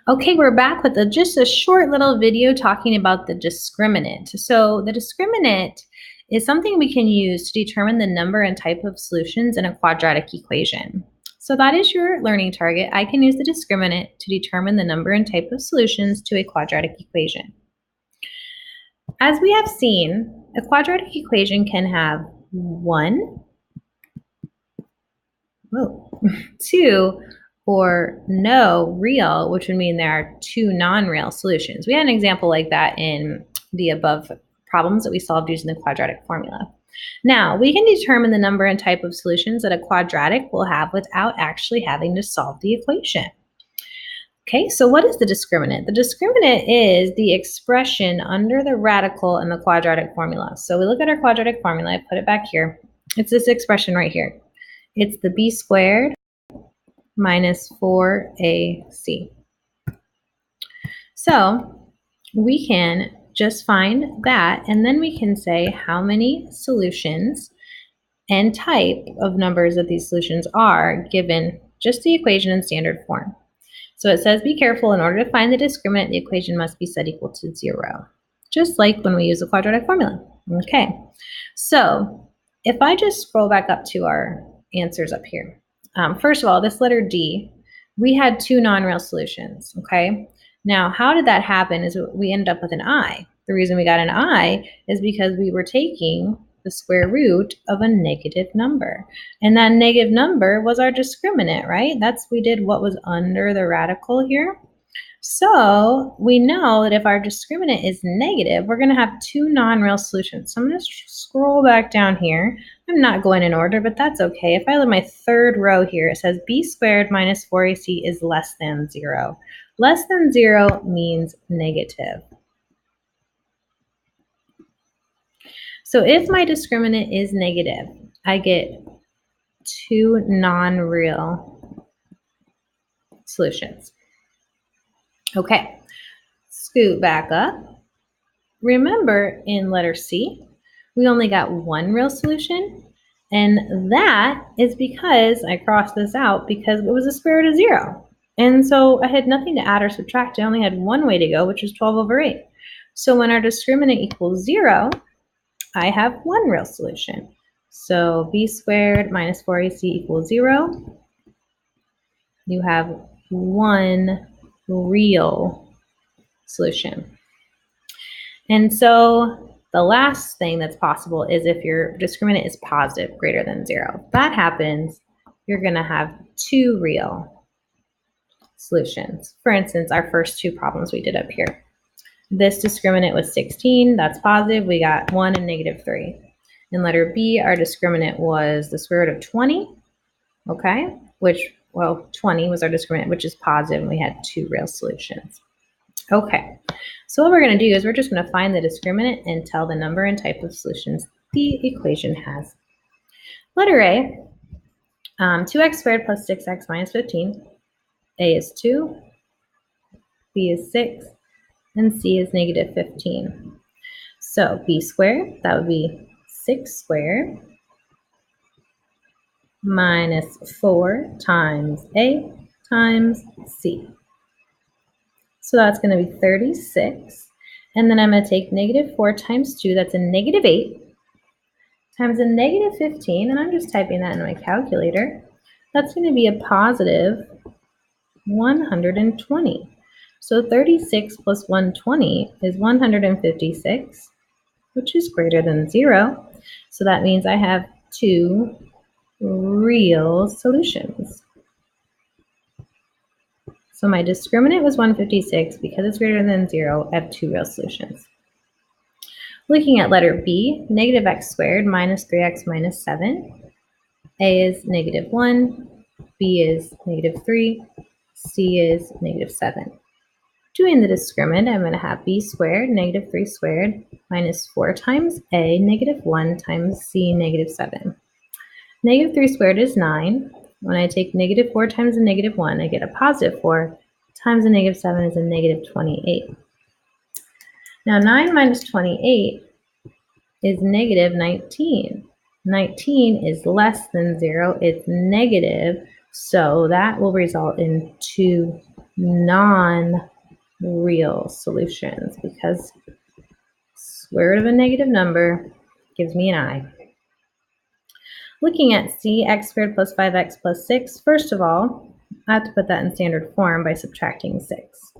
Okay, we're back with just a short little video talking about the discriminant. So the discriminant is something we can use to determine the number and type of solutions in a quadratic equation. So that is your learning target. I can use the discriminant to determine the number and type of solutions to a quadratic equation. As we have seen, a quadratic equation can have two, or no real, which would mean there are two non-real solutions. We had an example like that in the above problems that we solved using the quadratic formula. Now, we can determine the number and type of solutions that a quadratic will have without actually having to solve the equation. Okay, so what is the discriminant? The discriminant is the expression under the radical in the quadratic formula. So we look at our quadratic formula, I put it back here. It's this expression right here. It's the b squared minus 4ac. So we can just find that, and then we can say how many solutions and type of numbers that these solutions are given just the equation in standard form. So it says, be careful, in order to find the discriminant, the equation must be set equal to 0, just like when we use the quadratic formula. Okay, so if I just scroll back up to our answers up here, first of all, this letter D, we had two non-real solutions, okay? Now, how did that happen is we ended up with an I. The reason we got an I is because we were taking the square root of a negative number. And that negative number was our discriminant, right? We did what was under the radical here. So we know that if our discriminant is negative, we're going to have two non-real solutions. So I'm going to scroll back down here. I'm not going in order, but that's okay. If I look at my third row here, it says b squared minus 4ac is less than 0. Less than 0 means negative. So if my discriminant is negative, I get two non-real solutions. Okay, scoot back up. Remember, in letter C, we only got one real solution, and that is because I crossed this out because it was a square root of 0. And so I had nothing to add or subtract. I only had one way to go, which was 12 over 8. So when our discriminant equals 0, I have one real solution. So b squared minus 4ac equals 0. You have one real solution. And so the last thing that's possible is if your discriminant is positive, greater than 0. If that happens, you're going to have two real solutions. For instance, our first two problems we did up here. This discriminant was 16, that's positive. We got 1 and negative 3. In letter B, our discriminant was the square root of 20, okay, well, 20 was our discriminant, which is positive, and we had two real solutions. Okay, so what we're going to do is we're just going to find the discriminant and tell the number and type of solutions the equation has. Letter A, 2x squared plus 6x minus 15. A is 2, B is 6, and C is negative 15. So b squared, that would be 6 squared minus 4 times A times C. So that's going to be 36. And then I'm going to take negative 4 times 2, that's a negative 8, times a negative 15, and I'm just typing that in my calculator. That's going to be a positive 120. So 36 plus 120 is 156, which is greater than 0. So that means I have two real solutions. So my discriminant was 156. Because it's greater than 0, I have two real solutions. Looking at letter B, negative x squared minus 3x minus 7. A is negative 1, B is negative 3, C is negative 7. Doing the discriminant, I'm going to have b squared, negative 3 squared, minus 4 times a, negative 1 times c, negative 7. Negative 3 squared is 9. When I take negative 4 times a negative 1, I get a positive 4 times a negative 7 is a negative 28. Now 9 minus 28 is negative 19. 19 is less than 0. It's negative, so that will result in two non-real solutions because square root of a negative number gives me an I. Looking at C, x squared plus 5x plus 6, first of all, I have to put that in standard form by subtracting 6.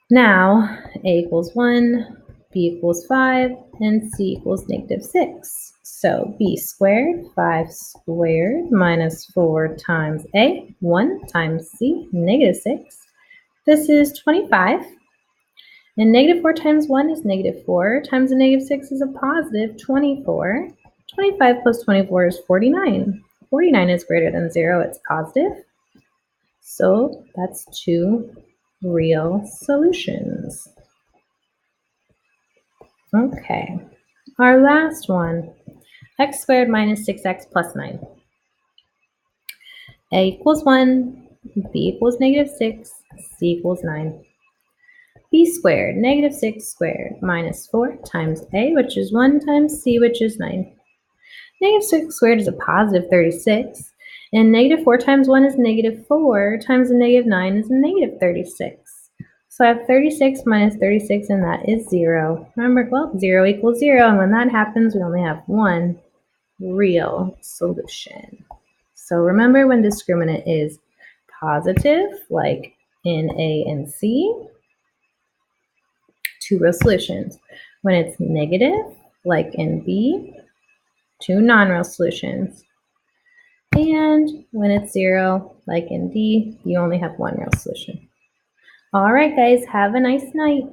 Now, a equals 1, b equals 5, and c equals negative 6. So b squared, 5 squared, minus 4 times a, 1 times c, negative 6. This is 25. And negative 4 times 1 is negative 4, times a negative 6 is a positive 24. 25 plus 24 is 49. 49 is greater than 0, it's positive. So that's 2 real solutions. Okay, our last one, x squared minus 6x plus 9. A equals 1, b equals negative 6, c equals 9. B squared, negative 6 squared, minus 4 times a, which is 1, times c, which is 9. Negative 6 squared is a positive 36, and negative 4 times 1 is negative 4, times a negative 9 is a negative 36. So I have 36 minus 36, and that is 0. Remember, well, 0 equals 0, and when that happens, we only have one real solution. So remember, when discriminant is positive, like in A and C, 2 real solutions. When it's negative, like in B, 2 non-real solutions. And when it's 0, like in D, you only have 1 real solution. All right, guys, have a nice night.